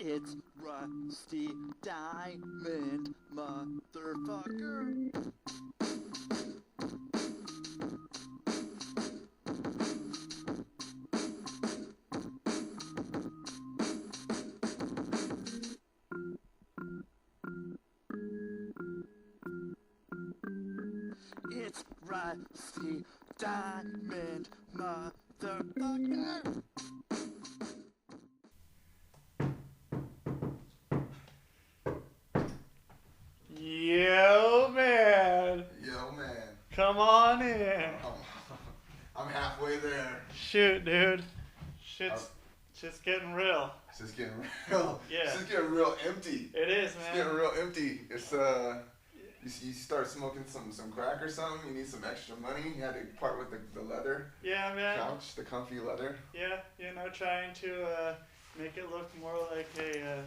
It's Rusty Diamond, motherfucker. It's Rusty Diamond, motherfucker. Yo, man. Yo, man. Come on in. I'm halfway there. Shoot, dude. Shit's getting real. It's just getting real. Yeah. It's just getting real empty. It is, It's man. getting real empty. It's you start smoking some crack or something. You need some extra money. You had to part with the leather Yeah, man. couch, the comfy leather. Yeah, trying to make it look more like a,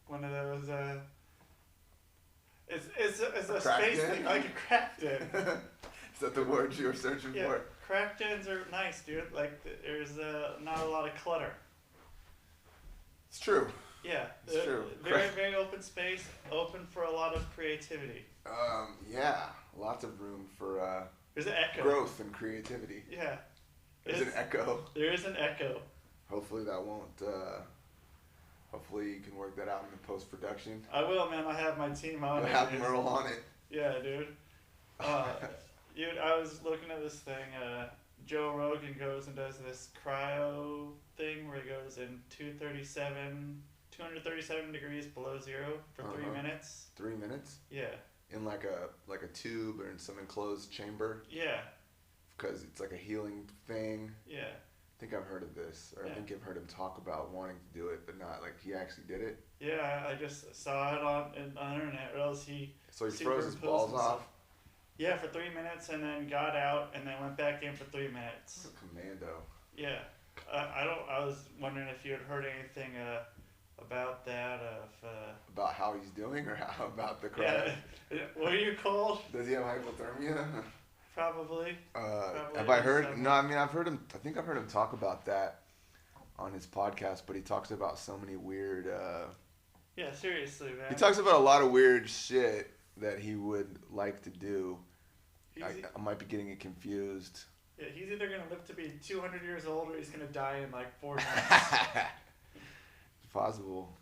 one of those, it's a Crack space den? thing, like a crack den. Is that the word you were searching Yeah, for? crack dens are nice, dude. Like, there's not a lot of clutter. It's true. Yeah, It's true. Very, very open space, open for a lot of creativity. Yeah, lots of room for There's an echo. growth and creativity. Yeah. There's an echo. There is an echo. Hopefully that won't. Hopefully you can work that out in the post production. I will, man. I have my team on You'll it. have dude. Merle on it. Yeah, dude. Dude, I was looking at this thing. Joe Rogan goes and does this cryo thing where he goes in 237 degrees below zero for 3 minutes. 3 minutes? Yeah. In like a tube or in some enclosed chamber? Yeah. Because it's like a healing thing. Yeah. I think I've heard of this, or Yeah. I think I've heard him talk about wanting to do it, but not like he actually did it. Yeah, I just saw it on the internet, or else he. So he froze his balls superimposed off. Yeah, for 3 minutes, and then got out, and then went back in for 3 minutes. Commando. Yeah, I was wondering if you had heard anything about that. About how he's doing, or how about the cryo? Yeah, what are you called? Does he have hypothermia? Probably. Have I heard? No, I mean I've heard him. I think I've heard him talk about that on his podcast, but he talks about so many weird. Yeah, seriously, man. He talks about a lot of weird shit that he would like to do. I might be getting it confused. Yeah, he's either gonna live to be 200 years old or he's gonna die in like 4 months. It's possible.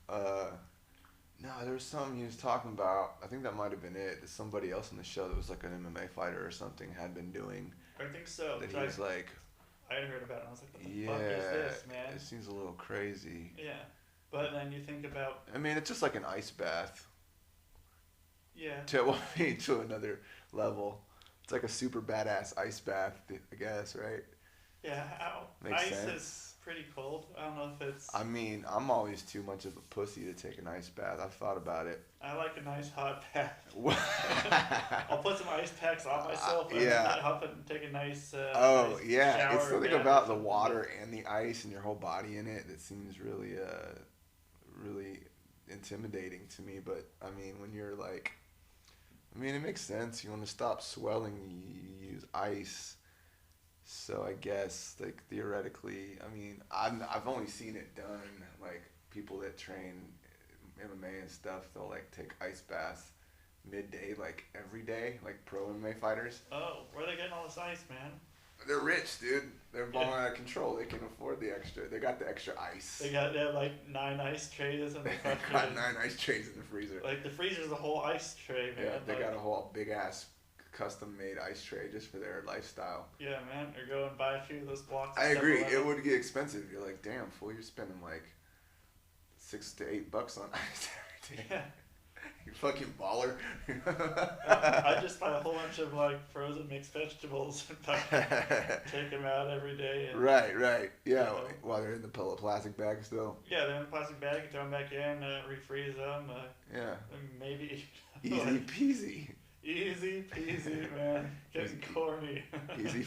No, there was something he was talking about. I think that might have been it. There's somebody else on the show that was like an MMA fighter or something had been doing. I think so. That he was like. I had heard about it. I was like, what the Yeah, fuck is this, man? it seems a little crazy. Yeah, but then you think about. I mean, it's just like an ice bath. Yeah. To another level. It's like a super badass ice bath, I guess, right? Yeah, Makes ice sense. is pretty cold. I don't know if it's. I mean, I'm always too much of a pussy to take an ice bath. I've thought about it. I like a nice hot bath. I'll put some ice packs on myself and yeah. get up and take a nice. Oh nice yeah, shower it's something bath about or the something. water and the ice and your whole body in it that seems really, really intimidating to me. But I mean, when you're like, I mean, it makes sense. You want to stop swelling, you use ice. So I guess, like, theoretically, I mean, I've only seen it done, like, people that train MMA and stuff, they'll, like, take ice baths midday, like, every day, like pro MMA fighters. Oh, where are they getting all this ice, man? They're rich, dude. They're balling out of control. They can afford the extra. They got the extra ice. They have like 9 ice trays and They got 9 ice trays in the freezer. Like the freezer's a whole ice tray, man. Yeah, they like, got a whole big-ass custom-made ice tray just for their lifestyle. Yeah, man. Or go and buy a few of those blocks. I agree. 7-Eleven. It would get expensive. You're like, damn, fool, you're spending like $6 to $8 on ice every day. Yeah. You fucking baller. I just buy a whole bunch of like frozen mixed vegetables and fucking take them out every day. And, Right. Yeah, know. while they're in the plastic bag still. Yeah, they're in a plastic bag. You throw them back in, refreeze them. Yeah. And maybe. Easy peasy. Easy peasy, man. Getting Easy. corny. Easy.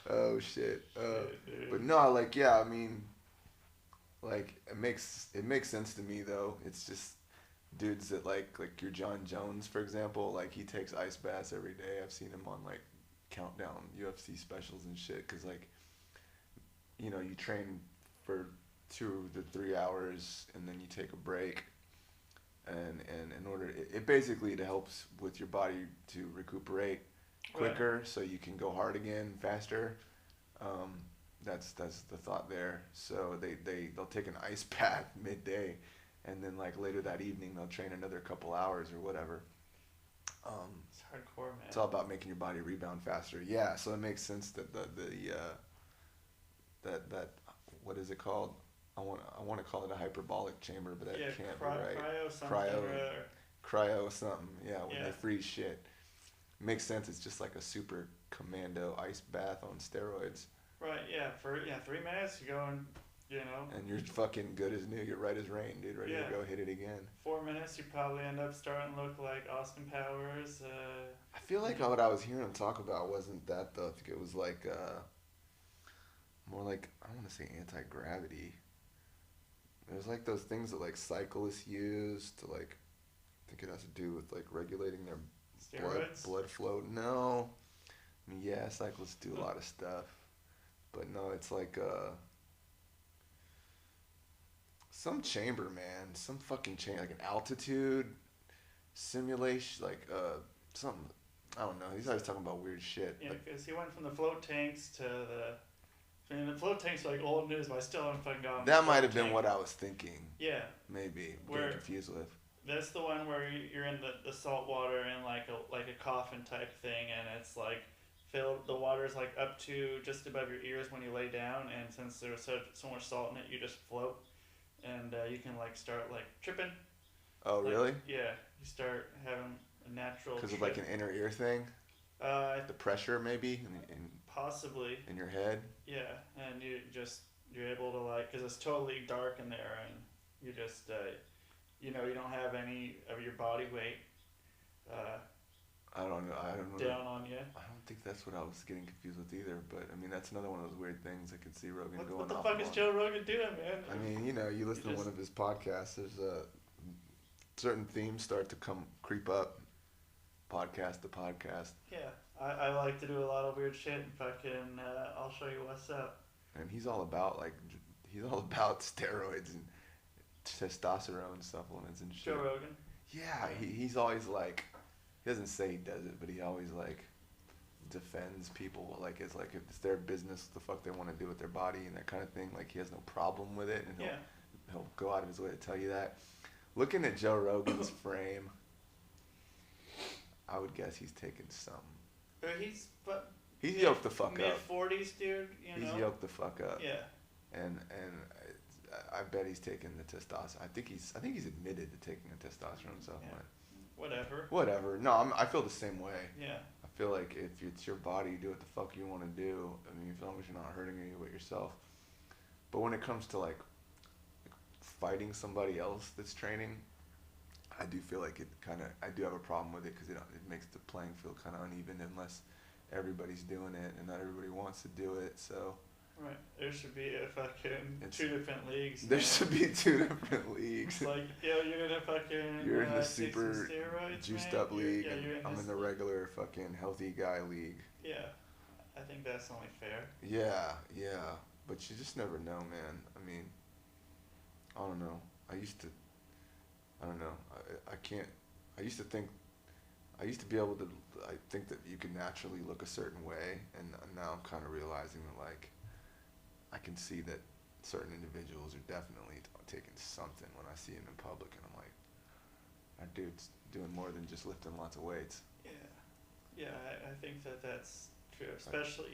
Oh shit. Dude. But no, like, yeah, I mean, like, it makes sense to me though. It's just dudes that like your John Jones, for example, like he takes ice baths every day. I've seen him on like countdown UFC specials and shit, cause like you train for 2 to 3 hours and then you take a break. And in order, it basically it helps with your body to recuperate quicker, so you can go hard again faster. That's the thought there. So they'll take an ice bath midday, and then like later that evening they'll train another couple hours or whatever. It's hardcore, man. It's all about making your body rebound faster. Yeah, so it makes sense that that what is it called? I want to call it a hyperbolic chamber, but that can't be right. Cryo something. Yeah, when they freeze shit. Makes sense. It's just like a super commando ice bath on steroids. Right. Yeah. For 3 minutes, you go and And you're fucking good as new. You're right as rain, dude. Ready to go hit it again. 4 minutes, you probably end up starting to look like Austin Powers. I feel like what I was hearing him talk about wasn't that though. I think it was like more like, I don't want to say anti-gravity. It was like those things that like cyclists use to like, I think it has to do with like regulating their blood flow. No. I mean, yeah, cyclists do a lot of stuff. But no, it's like some chamber, man. Some fucking chamber, like an altitude simulation, like something. I don't know. He's always talking about weird shit. Yeah, because he went from the float tanks to the... I mean, the float tanks are like old news, but I still haven't fucking gone. That might have been what I was thinking. Yeah. Maybe. Getting confused with. That's the one where you're in the salt water in like a coffin type thing, and it's like filled. The water is like up to just above your ears when you lay down, and since there's so much salt in it, you just float, and you can like start like tripping. Oh, like, really? Yeah. You start having a natural. Because of like an inner ear thing. The pressure maybe possibly in your head. Yeah, and you're able to like, because it's totally dark in there, and you just you don't have any of your body weight I don't know down on you. I don't think that's what I was getting confused with either, but I mean that's another one of those weird things I could see Rogan going off. What the fuck is Joe Rogan doing, man? I mean, you listen to one of his podcasts, there's certain themes start to creep up podcast to podcast. Yeah, I like to do a lot of weird shit, and fucking I'll show you what's up. And he's all about steroids and testosterone supplements and shit. Joe Rogan? Yeah, he's always like, he doesn't say he does it, but he always like defends people like it's like if it's their business, what the fuck they want to do with their body and that kind of thing. Like he has no problem with it, and he'll go out of his way to tell you that. Looking at Joe Rogan's frame, I would guess he's taking some. He's yoked the fuck up. Mid-40s, dude. He's yoked the fuck up. Yeah. And I bet he's taking the testosterone. I think he's admitted to taking a testosterone supplement. Yeah. Whatever. No, I feel the same way. Yeah. I feel like if it's your body, you do what the fuck you want to do. I mean, as long as you're not hurting you but yourself. But when it comes to like fighting somebody else that's training, I do feel like I do have a problem with it because it makes the playing field kind of uneven unless everybody's doing it and not everybody wants to do it. So. Right. There should be a fucking 2 different leagues. There should be 2 different leagues. It's like, you're in a fucking... You're in the super juiced up league. I'm in the league. regular fucking healthy guy league. Yeah. I think that's only fair. Yeah. But you just never know, man. I mean, I don't know. I used to be able to, I think that you can naturally look a certain way, and now I'm kind of realizing that, like, I can see that certain individuals are definitely taking something when I see them in public, and I'm like, that dude's doing more than just lifting lots of weights. Yeah, I think that's true, especially,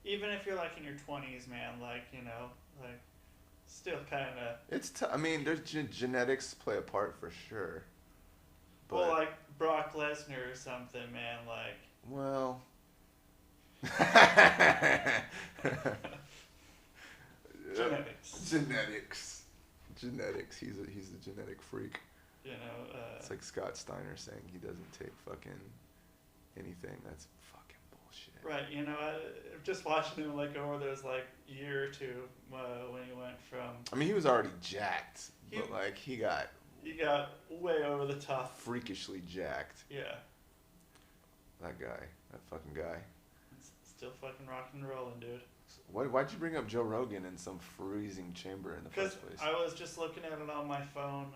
even if you're, like, in your 20s, man, like, like, still kind of... It's I mean, there's genetics play a part for sure. But, well, like Brock Lesnar or something, man, like... Well... Genetics. He's a genetic freak. It's like Scott Steiner saying he doesn't take fucking anything. That's fucking bullshit. Right. Just watching him like over those like year or two when he went from. I mean, he was already jacked, but like he got way over the top. Freakishly jacked. Yeah. That fucking guy. still fucking rocking and rolling, dude. Why'd you bring up Joe Rogan in some freezing chamber in the Because first place? I was just looking at it on my phone.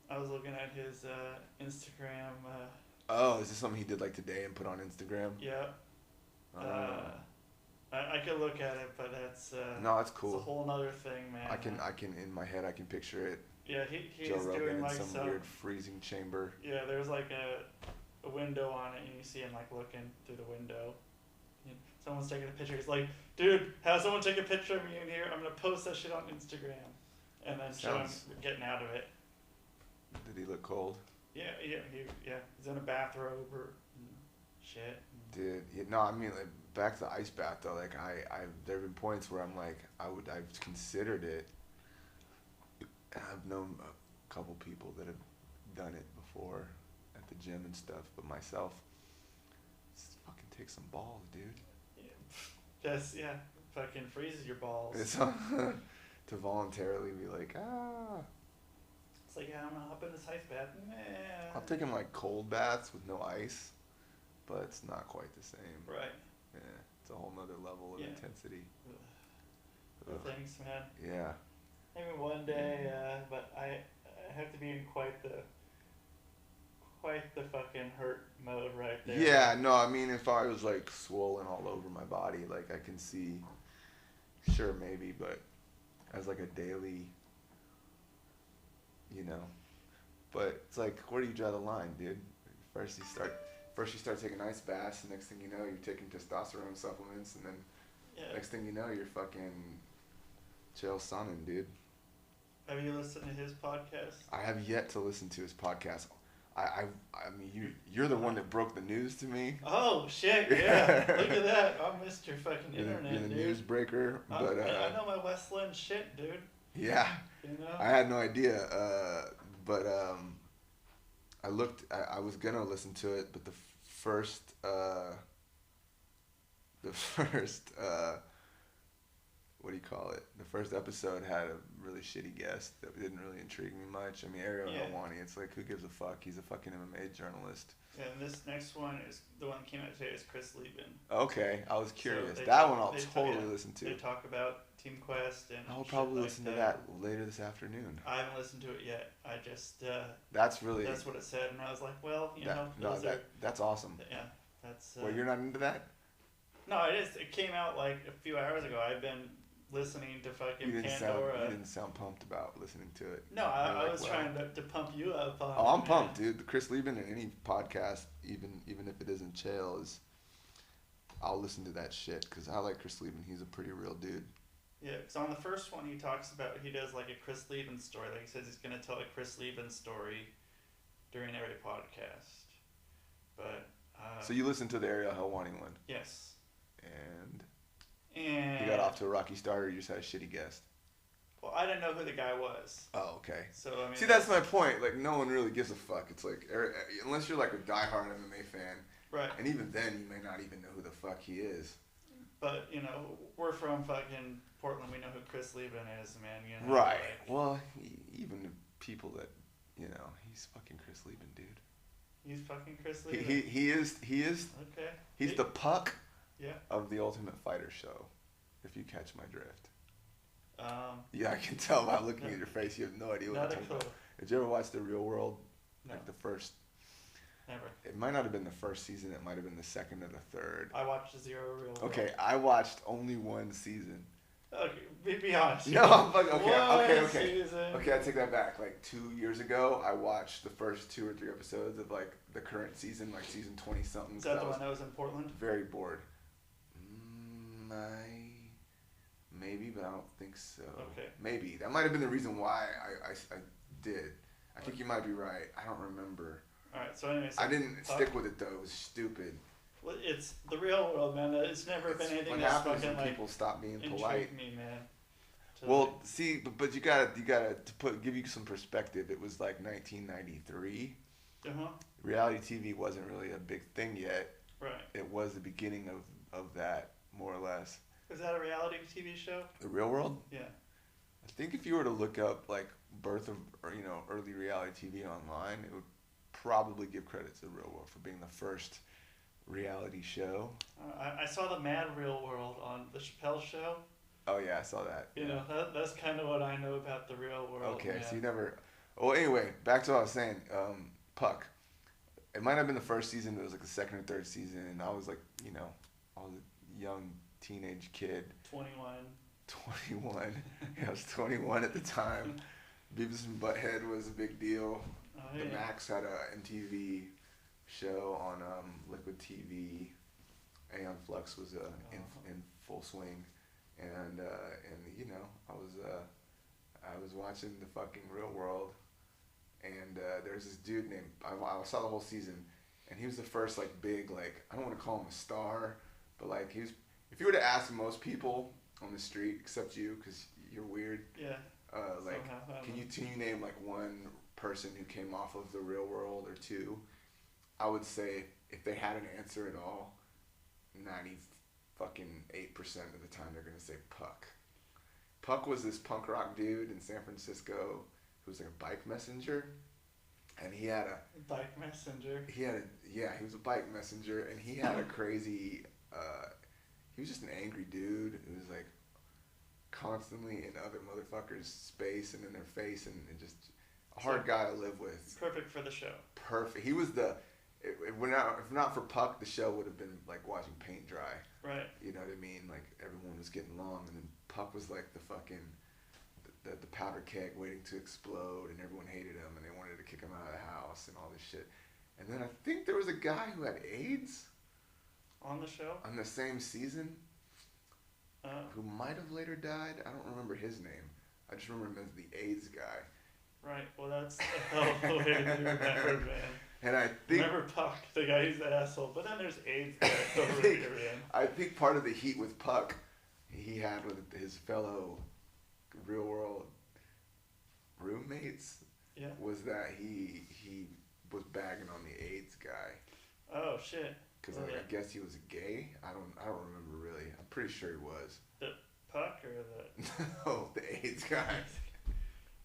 I was looking at his Instagram. Oh, is this something he did like today and put on Instagram? Yeah. Oh. I could look at it, but that's No, that's cool. It's a whole other thing, man. I can in my head I can picture it. Yeah, he's Joe Rogan doing in like some weird freezing chamber. Yeah, there's like a window on it, and you see him like looking through the window. Someone's taking a picture. He's like, "Dude, have someone take a picture of me in here. I'm gonna post that shit on Instagram," and then show him getting out of it. Did he look cold? Yeah, he's in a bathrobe or shit. Dude, no, I mean like back to the ice bath though. Like there have been points where I'm like I've considered it. I've known a couple people that have done it before at the gym and stuff, but myself, just fucking take some balls, dude. Yeah, fucking freezes your balls. It's to voluntarily be like, It's like, yeah, I'm gonna hop in this ice bath. Nah. I've taken like cold baths with no ice, but it's not quite the same. Right. Yeah, it's a whole nother level of intensity. Ugh. Thanks, man. Yeah. Maybe one day, but I have to be in quite the fucking hurt mode right there. Yeah, no, I mean, if I was like swollen all over my body, like I can see, sure, maybe, but as like a daily, but it's like, where do you draw the line, dude? First you start taking ice baths, the next thing you know, you're taking testosterone supplements, and then next thing you know, you're fucking Chael Sonnen, dude. Have you listened to his podcast? I have yet to listen to his podcast. I mean, you're the one that broke the news to me. Oh shit! Yeah, look at that. I'm Mr. Fucking Internet, you're the dude. newsbreaker, but I know my West Lynn shit, dude. Yeah. I had no idea, but I looked. I was gonna listen to it, but the first what do you call it? The first episode had a really shitty guest that didn't really intrigue me much. I mean, Ariel Helwani, it's like, who gives a fuck? He's a fucking MMA journalist. Yeah, and this next one is the one that came out today is Chris Leben. Okay, I was curious. So that one I'll totally listen to. They talk about Team Quest and I'll probably listen to that later this afternoon. I haven't listened to it yet. I just that's what it said, and I was like, well, that's awesome. Yeah, that's. Well, you're not into that? No, it came out like a few hours ago. I've been listening to fucking Pandora. You didn't sound pumped about listening to it. No, I was trying to pump you up on I'm pumped, dude. The Chris Leben in any podcast, even if it isn't Chael, I'll listen to that shit because I like Chris Leben. He's a pretty real dude. Yeah, because on the first one he does like a Chris Leben story. Like he says he's going to tell a Chris Leben story during every podcast. But so you listened to the Ariel Helwani one? Yes. And you got off to a rocky start, or you just had a shitty guest? Well, I didn't know who the guy was. Oh, okay. So I mean, see, that's my point. Like, no one really gives a fuck. It's like, unless you're like a diehard MMA fan, right? And even then, you may not even know who the fuck he is. But we're from fucking Portland. We know who Chris Leben is, man. Right. Like, well, even the people that he's fucking Chris Leben, dude. He's fucking Chris Leben. He is. Okay. He's the Puck. Yeah. Of the Ultimate Fighter show, if you catch my drift. Yeah, I can tell by looking at your face. You have no idea what I'm talking about. Did you ever watch The Real World? No. Like the first. Never. It might not have been the first season. It might have been the second or the third. I watched Zero Real World. Okay, I watched only one season. Okay, be honest. No, I'm fucking okay. Season. Okay, I take that back. Like 2 years ago, I watched the first 2 or 3 episodes of like the current season, like season 20 something. Is that the one that was in Portland? Very bored. Maybe, but I don't think so. Okay. Maybe. That might have been the reason why I did. I think you might be right. I don't remember. Alright, so anyways. I didn't stick with it though. It was stupid. Well, it's the real world, man. It's never been anything that's fucking when like people stop being polite. Me, man. Well, see, but you gotta give you some perspective. It was like 1993. Reality TV wasn't really a big thing yet. Right. It was the beginning of that, more or less. Is that a reality TV show? The Real World? Yeah. I think if you were to look up like birth of early reality TV online, it would probably give credit to The Real World for being the first reality show. I saw the Mad Real World on the Chappelle Show. Oh yeah, I saw that. You know, that's kind of what I know about the real world. Okay, man. so you never. Well, anyway, back to what I was saying. Puck. It might have been the first season, but it was like the second or third season, and I was like, you know, I was a young teenage kid. 21. 21. Yeah, I was 21 at the time. Beavis and Butthead was a big deal. Oh, The yeah. Max had a MTV show on Liquid TV. Aeon Flux was in full swing, and you know, I was watching the fucking Real World, and there's this dude named I saw the whole season, and he was the first like big, like, I don't want to call him a star, but like he was. If you were to ask most people on the street, except you, because you're weird. Yeah. Like, can you name like one person who came off of the Real World or two? I would say if they had an answer at all, 98% of the time they're gonna say Puck. Puck was this punk rock dude in San Francisco who was like a bike messenger, and he had a Bike messenger. he was a bike messenger, and he had a crazy. He was just an angry dude who was like constantly in other motherfuckers' space and in their face, and just a hard guy to live with. Perfect for the show. Perfect. He was the. If not for Puck, the show would have been like watching paint dry. Right. You know what I mean? Like everyone was getting along, and then Puck was like the fucking the powder keg waiting to explode, and everyone hated him, and they wanted to kick him out of the house and all this shit. And then I think there was a guy who had AIDS On the show? on the same season, who might have later died. I don't remember his name. I just remember him as the AIDS guy. Right. Well, that's a hell of a way to be remembered, man. And I think Remember Puck, the guy who's the asshole, but then there's AIDS guy over here, man. I think part of the heat with Puck he had with his fellow Real World roommates was that he was bagging on the AIDS guy. Oh shit. Because I guess he was gay. I don't remember really. I'm pretty sure he was. The Puck or the No, the AIDS guy.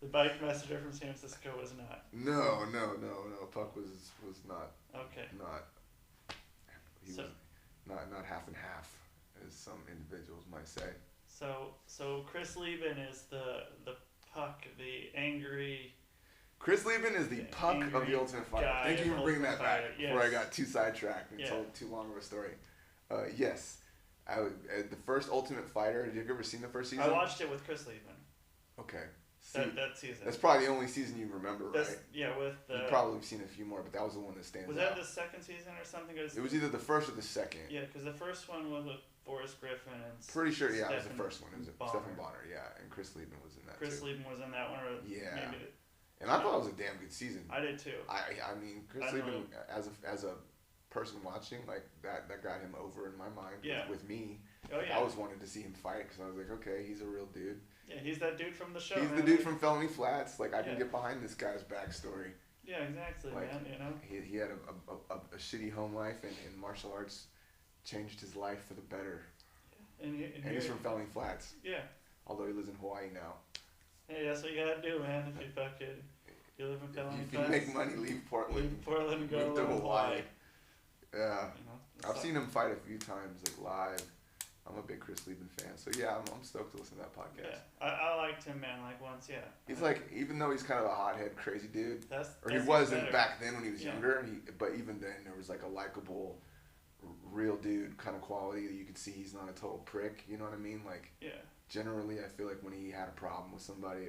The bike messenger from San Francisco was not. No. Puck was not. Okay. He was not half and half, as some individuals might say. So Chris Leben is the Puck, the angry. Chris Leben is the Puck of the Ultimate Fighter. Thank you for bringing that back. Yes. Before I got too sidetracked and told too long of a story. Yes, the first Ultimate Fighter. Have you ever seen the first season? I watched it with Chris Leben. Okay. That season. That's probably the only season you remember, right? Yeah, with the. You've probably seen a few more, but that was the one that stands out. Was that the second season or something? It was either the first or the second. Yeah, because the first one was with Forrest Griffin and. Pretty sure, yeah, it was the Stephen first one. It was Stephen Bonner, yeah, and Chris Leben was in that Chris too. Leben was in that one, or Yeah. maybe. And I thought it was a damn good season. I did too. I mean, Chris Leben, as a person watching, like that got him over in my mind. Yeah. With me. Oh yeah. I always wanted to see him fight because I was like, okay, he's a real dude. Yeah, he's that dude from the show. He's the dude from Felony Flats. Like, I can get behind this guy's backstory. Yeah, exactly, like, man. You know. He had a shitty home life, and martial arts changed his life for the better. And he's from Felony Flats. Yeah. Although he lives in Hawaii now. Hey, that's what you gotta do, man. If you live in Felony If Flats. you make money, leave Portland. Leave Portland and go move to Hawaii. Yeah. You know, I've seen him fight a few times, like live. I'm a big Chris Leben fan, so yeah, I'm stoked to listen to that podcast. Yeah, I liked him, man. Like once, yeah. He's like, even though he's kind of a hothead, crazy dude, he that's wasn't back then when he was younger. But even then, there was like a likable, real dude kind of quality that you could see he's not a total prick. You know what I mean? Like, generally, I feel like when he had a problem with somebody,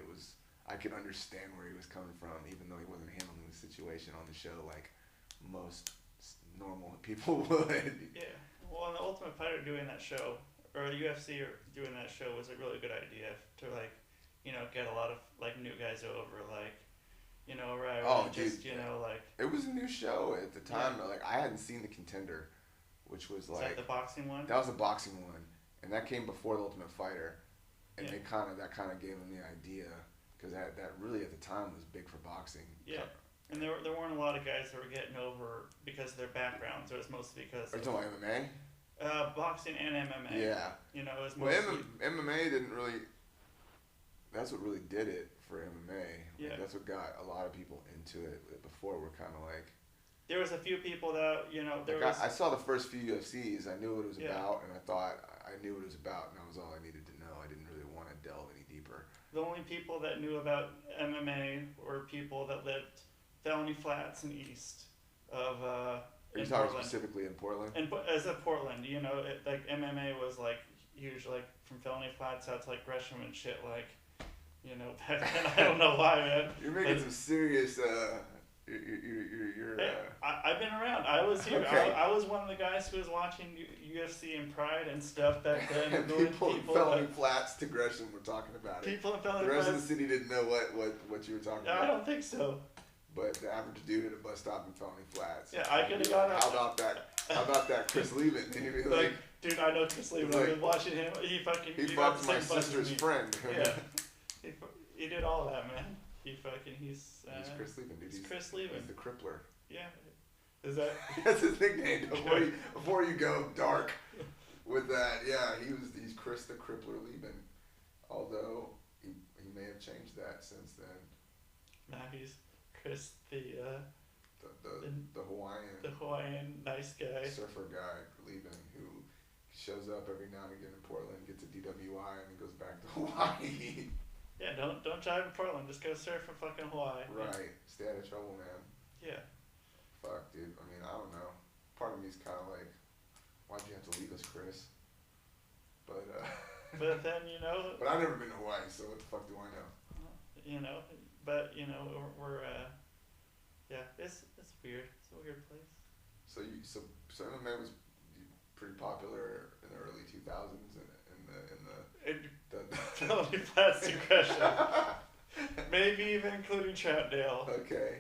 I could understand where he was coming from, even though he wasn't handling the situation on the show like most normal people would. Yeah. Well, and the Ultimate Fighter doing that show, or the UFC doing that show, was a really good idea to, like, you know, get a lot of, like, new guys over, like, you know, right? Just, you know, like. It was a new show at the time. Yeah. Like, I hadn't seen The Contender, which was like. Is that the boxing one? That was the boxing one, and that came before the Ultimate Fighter, and that kind of gave them the idea, because that really at the time was big for boxing. Yeah. And there weren't a lot of guys that were getting over because of their backgrounds. It was mostly because. Are you talking about MMA? Boxing and MMA. Yeah. You know, it was mostly. MMA didn't really. That's what really did it for MMA. Yeah. Like, that's what got a lot of people into it. Before, we're kind of like, there was a few people that, you know, there Like was... I saw the first few UFCs. I knew what it was Yeah. about, and I thought I knew what it was about, and that was all I needed to know. I didn't really want to delve any deeper. The only people that knew about MMA were people that lived Felony Flats and east of Are you in talking Portland. specifically in Portland? And as a Portland, you know, like MMA was like huge, like from Felony Flats out to like Gresham and shit, like, you know, back then. I don't know why, man. You're making But- some serious. You're. I've been around. I was here. Okay. I was one of the guys who was watching UFC and Pride and stuff back then. And Going people in Felony Flats to Gresham were talking about it. People in Felony The rest of the Flats. city didn't know what you were talking I about. don't think so. But the average dude at a bus stop in Felony Flats. Yeah, I could've Like, got how about that? How about that Chris Leben? And he'd be Like, like, dude, I know Chris Leben. I've like, been watching him. He fucking. he got fucked the my same buzz as sister's me. friend. Yeah. He did all that, man. He's He's Chris Leben, dude. He's Chris Leben. He's the crippler. Yeah. Is that? That's his nickname. Before you go dark with that, yeah, he's Chris the Crippler Leben. Although he may have changed that since then. Nah, he's Chris the The Hawaiian nice guy. surfer guy Leben who shows up every now and again in Portland, gets a DWI, and then goes back to Hawaii. Yeah, don't drive to Portland. Just go surf in fucking Hawaii. Right. Stay out of trouble, man. Yeah. Fuck, dude. I mean, I don't know. Part of me's kind of like, why'd you have to leave us, Chris? But But then, you know. but I've never been to Hawaii, so what the fuck do I know? You know, but you know, we're yeah, it's weird. It's a weird place. So MMA was pretty popular in the early 2000s And Felony Flats to Gresham. Maybe even including Troutdale. Okay.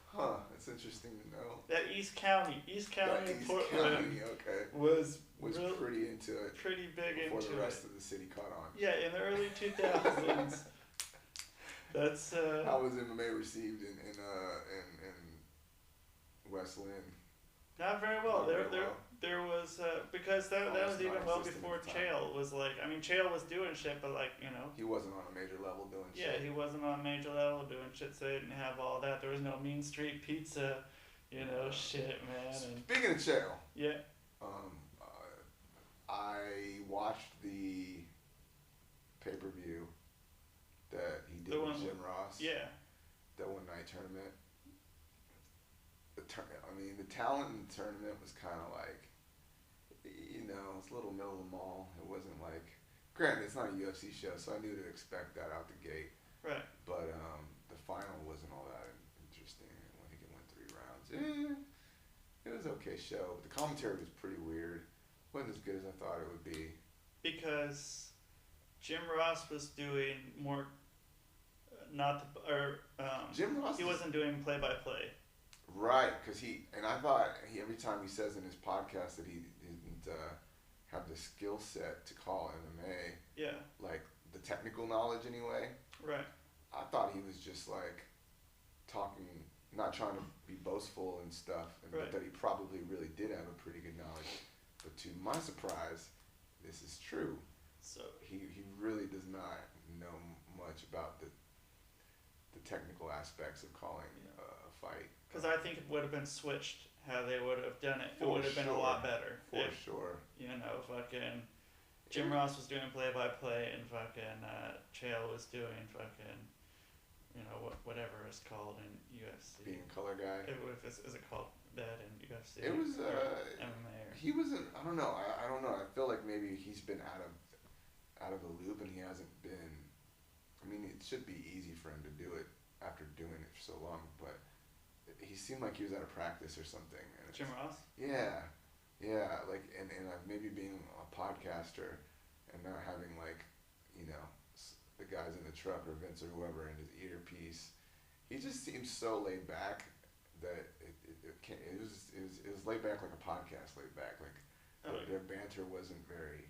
Huh, that's interesting to know. That East County in East Portland County, okay. was Pretty into it pretty big before into the rest it. of the city caught on. Yeah, in the early 2000s. That's How was MMA received in West Lynn? not very well. Not very well. There was because that Almost was even well non-existent before at the time. Chael was like. I mean, Chael was doing shit, but like, you know. He wasn't on a major level doing Yeah, shit. he wasn't on major level doing shit, so they didn't have all that. There was no Mean Street Pizza, you know, shit, man. And Speaking of Chael, yeah, I watched the pay-per-view that he did The with one Jim Ross. yeah, That one night tournament. The talent in the tournament was kind of like, you know, it's a little middle of the mall. It wasn't like, granted, it's not a UFC show, so I knew to expect that out the gate. right. But the final wasn't all that interesting. I think it went 3 rounds. It was an okay show. But the commentary was pretty weird. Wasn't as good as I thought it would be. Because Jim Ross was doing more, Jim Ross. he wasn't doing play-by-play. Right, because I thought every time he says in his podcast that he didn't have the skill set to call MMA, Yeah, like the technical knowledge anyway. right. I thought he was just like talking, not trying to be boastful and stuff, but Right. that he probably really did have a pretty good knowledge. But to my surprise, this is true. So He really does not know much about the technical aspects of calling a fight. because I think it would have been switched how they would have done it. It For would have been a lot better For if sure. you know fucking Jim Ross was doing play-by-play and fucking Chael was doing fucking, you know, whatever it's called in UFC. Being a color guy. Is it called that in UFC? It was or MMA. Or, he wasn't. I don't know. I don't know. I feel like maybe he's been out of the loop and he hasn't been. I mean, it should be easy for him to do it after doing it for so long, but he seemed like he was out of practice or something. And Jim Ross. Yeah, like and maybe being a podcaster and not having like, you know, the guys in the truck or Vince or whoever in his earpiece. He just seems so laid back that it was laid back like a podcast laid back. Like their banter wasn't very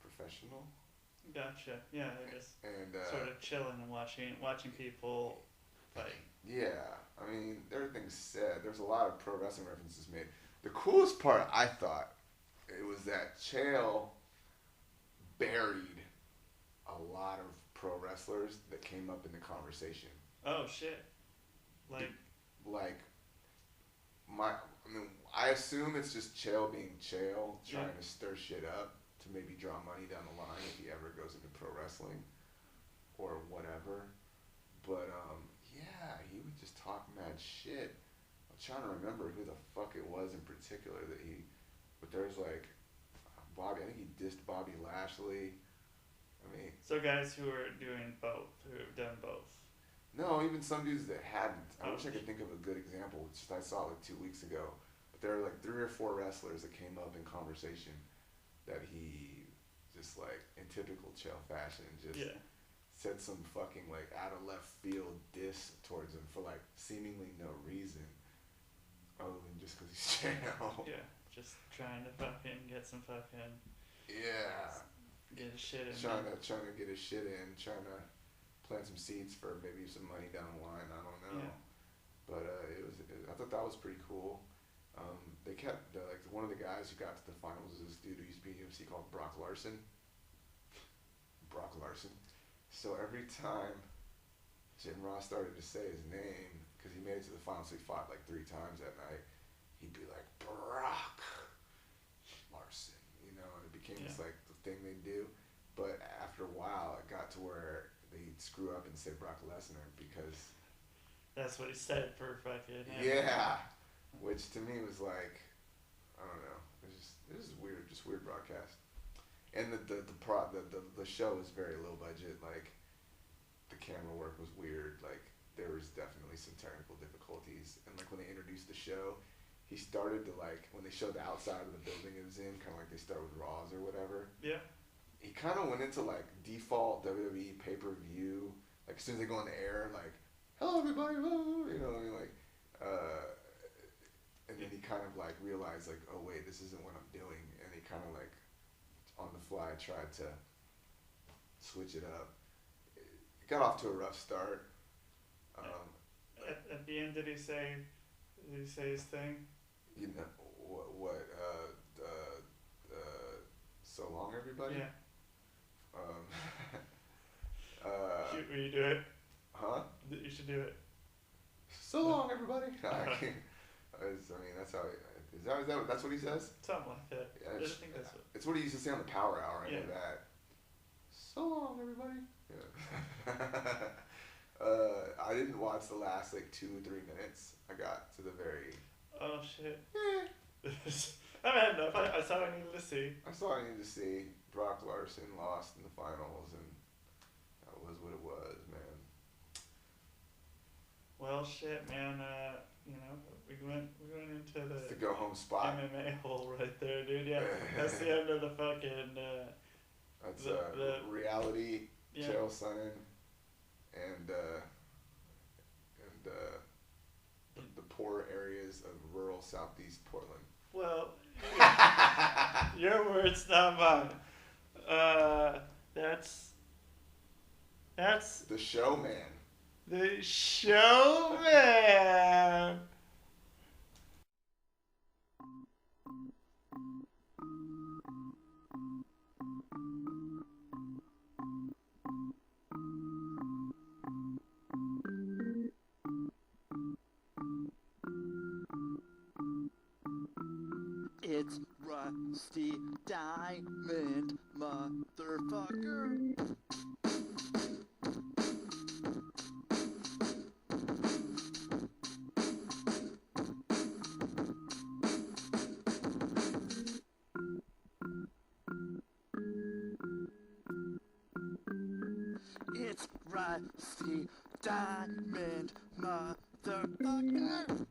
professional. Gotcha. Yeah, they're just And sort of chilling and watching people fight. yeah, I mean, there are things said. There's a lot of pro wrestling references made. The coolest part, I thought, it was that Chael buried a lot of pro wrestlers that came up in the conversation. Oh shit! Like Like, I assume it's just Chael being Chael, trying to stir shit up to maybe draw money down the line if he ever goes into pro wrestling or whatever. But yeah, he would just talk mad shit. I'm trying to remember who the fuck it was in particular that he. But there's like Bobby. I think he dissed Bobby Lashley. I mean. So guys who are doing both, who have done both. No, even some dudes that hadn't. I wish I could think of a good example, which I saw like 2 weeks ago. But there were like 3 or 4 wrestlers that came up in conversation that he just like in typical Chael fashion just said some fucking like out of left field diss towards him for like seemingly no reason, other than just because he's Chael. Yeah, just trying to fucking get some fucking. Yeah. Get his shit in. Trying to get his shit in, trying to plant some seeds for maybe some money down the line. I don't know, but I thought that was pretty cool. They kept like one of the guys who got to the finals is this dude who used to be in UFC called Brock Larson. So every time Jim Ross started to say his name, because he made it to the finals, so he fought like 3 times that night, he'd be like Brock Larson, and it became this like the thing they do. But after a while, it got to where they'd screw up and say Brock Lesnar because that's what he said for fucking. Yeah, which to me was like, I don't know. This is weird, just weird broadcast. And the show was very low budget. Like the camera work was weird. Like there was definitely some technical difficulties. And like when they introduced the show, he started to like when they showed the outside of the building it was in, kind of like they start with Raws or whatever. Yeah. He kind of went into like default WWE pay-per-view, like as soon as they go on the air, like, hello everybody, woo, like, and then he kind of like realized like, oh wait, this isn't what I'm doing, and he kind of like, on the fly tried to switch it up. It got off to a rough start. At the end, did he say his thing? So long everybody? Yeah. Will you do it? Huh? You should do it. So long, everybody. That's how. That's what he says. Something like that. Yeah, I think that's what. It's what he used to say on the Power Hour. I know Yeah. that. So long, everybody. Yeah. I didn't watch the last like 2 or 3 minutes. I got to the very. Oh shit. I've had enough. I saw what I needed to see. I saw I needed to see. Brock Larson lost in the finals, and that was what it was, man. Well, shit, man. We went into It's the go home spot. MMA hole right there, dude. Yeah, that's the end of the fucking. That's the reality. Yeah. Chael Sonnen and the poor areas of rural southeast Portland. Well, your words, not mine. That's the showman. the showman. It's Rusty Diamond, motherfucker. It's Rusty Diamond, motherfucker.